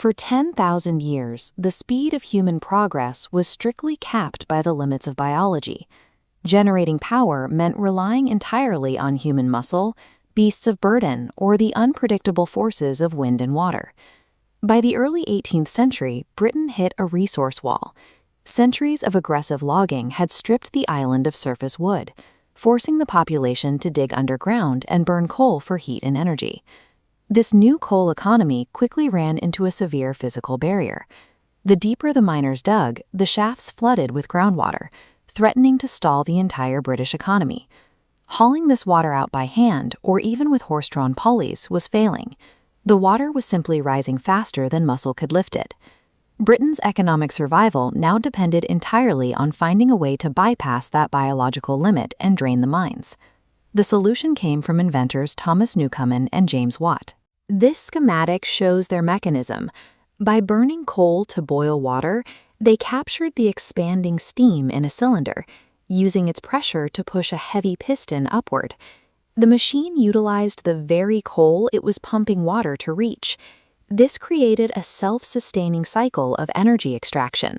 For 10,000 years, the speed of human progress was strictly capped by the limits of biology. Generating power meant relying entirely on human muscle, beasts of burden, or the unpredictable forces of wind and water. By the early 18th century, Britain hit a resource wall. Centuries of aggressive logging had stripped the island of surface wood, forcing the population to dig underground and burn coal for heat and energy. This new coal economy quickly ran into a severe physical barrier. The deeper the miners dug, the shafts flooded with groundwater, threatening to stall the entire British economy. Hauling this water out by hand, or even with horse-drawn pulleys, was failing. The water was simply rising faster than muscle could lift it. Britain's economic survival now depended entirely on finding a way to bypass that biological limit and drain the mines. The solution came from inventors Thomas Newcomen and James Watt. This schematic shows their mechanism. By burning coal to boil water, they captured the expanding steam in a cylinder, using its pressure to push a heavy piston upward. The machine utilized the very coal it was pumping water to reach. This created a self-sustaining cycle of energy extraction.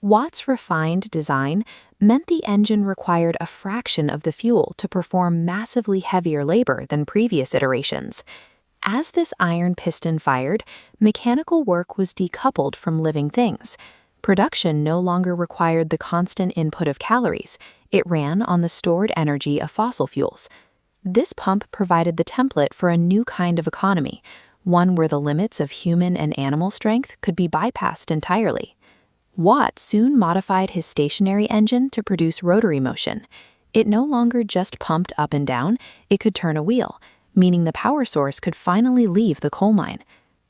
Watt's refined design meant the engine required a fraction of the fuel to perform massively heavier labor than previous iterations. As this iron piston fired, mechanical work was decoupled from living things. Production no longer required the constant input of calories. It ran on the stored energy of fossil fuels. This pump provided the template for a new kind of economy, one where the limits of human and animal strength could be bypassed entirely. Watt soon modified his stationary engine to produce rotary motion. It no longer just pumped up and down, it could turn a wheel, meaning the power source could finally leave the coal mine.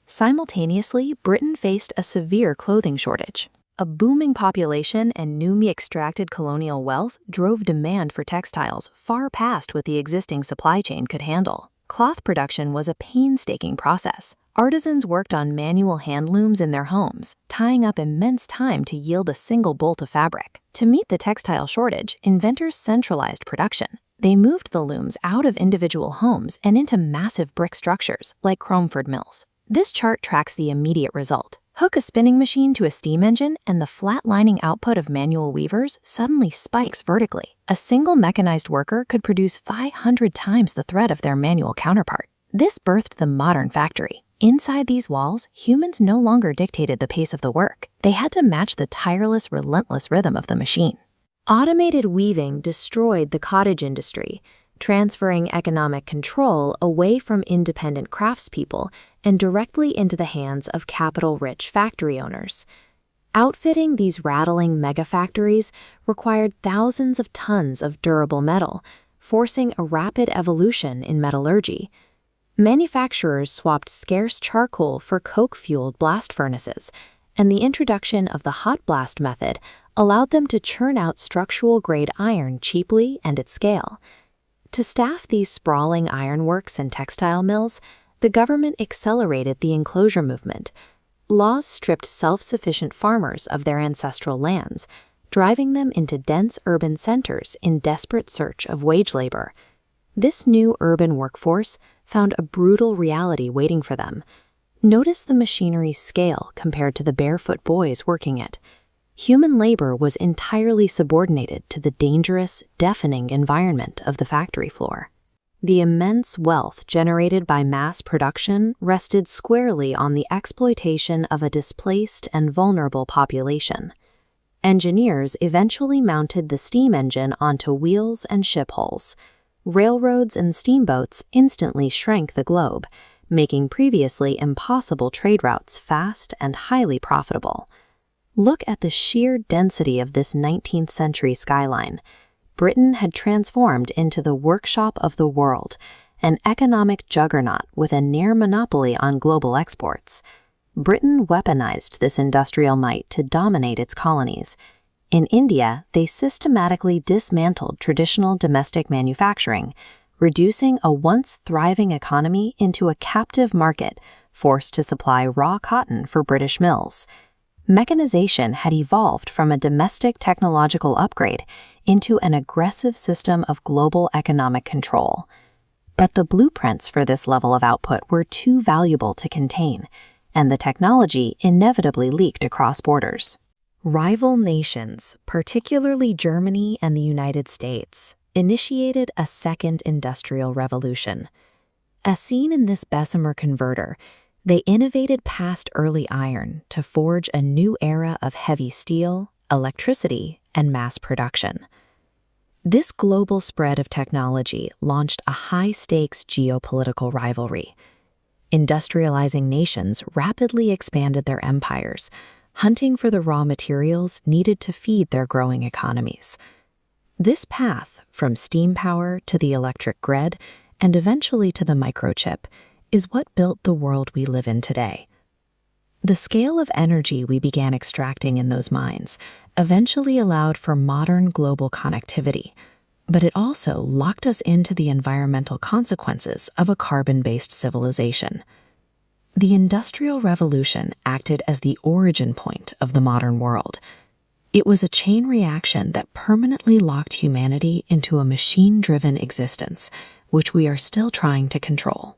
Simultaneously, Britain faced a severe clothing shortage. A booming population and newly extracted colonial wealth drove demand for textiles far past what the existing supply chain could handle. Cloth production was a painstaking process. Artisans worked on manual hand looms in their homes, tying up immense time to yield a single bolt of fabric. To meet the textile shortage, inventors centralized production. They moved the looms out of individual homes and into massive brick structures like Cromford mills. This chart tracks the immediate result. Hook a spinning machine to a steam engine, and the flatlining output of manual weavers suddenly spikes vertically. A single mechanized worker could produce 500 times the thread of their manual counterpart. This birthed the modern factory. Inside these walls, humans no longer dictated the pace of the work. They had to match the tireless, relentless rhythm of the machine. Automated weaving destroyed the cottage industry, transferring economic control away from independent craftspeople and directly into the hands of capital-rich factory owners. Outfitting these rattling megafactories required thousands of tons of durable metal, forcing a rapid evolution in metallurgy. Manufacturers swapped scarce charcoal for coke-fueled blast furnaces, and the introduction of the hot blast method allowed them to churn out structural-grade iron cheaply and at scale. To staff these sprawling ironworks and textile mills, the government accelerated the enclosure movement. Laws stripped self-sufficient farmers of their ancestral lands, driving them into dense urban centers in desperate search of wage labor. This new urban workforce found a brutal reality waiting for them. Notice the machinery's scale compared to the barefoot boys working it. Human labor was entirely subordinated to the dangerous, deafening environment of the factory floor. The immense wealth generated by mass production rested squarely on the exploitation of a displaced and vulnerable population. Engineers eventually mounted the steam engine onto wheels and ship hulls. Railroads and steamboats instantly shrank the globe, making previously impossible trade routes fast and highly profitable. Look at the sheer density of this 19th century skyline. Britain had transformed into the workshop of the world, an economic juggernaut with a near monopoly on global exports. Britain weaponized this industrial might to dominate its colonies. In India, they systematically dismantled traditional domestic manufacturing, reducing a once thriving economy into a captive market, forced to supply raw cotton for British mills. Mechanization had evolved from a domestic technological upgrade into an aggressive system of global economic control. But the blueprints for this level of output were too valuable to contain. and the technology inevitably leaked across borders. Rival nations, particularly Germany and the United States, initiated a second industrial revolution. As seen in this Bessemer converter, they innovated past early iron to forge a new era of heavy steel, electricity, and mass production. This global spread of technology launched a high-stakes geopolitical rivalry. Industrializing nations rapidly expanded their empires, hunting for the raw materials needed to feed their growing economies. This path, from steam power to the electric grid, and eventually to the microchip, is what built the world we live in today. The scale of energy we began extracting in those mines eventually allowed for modern global connectivity, but it also locked us into the environmental consequences of a carbon-based civilization. The Industrial Revolution acted as the origin point of the modern world. It was a chain reaction that permanently locked humanity into a machine-driven existence, which we are still trying to control.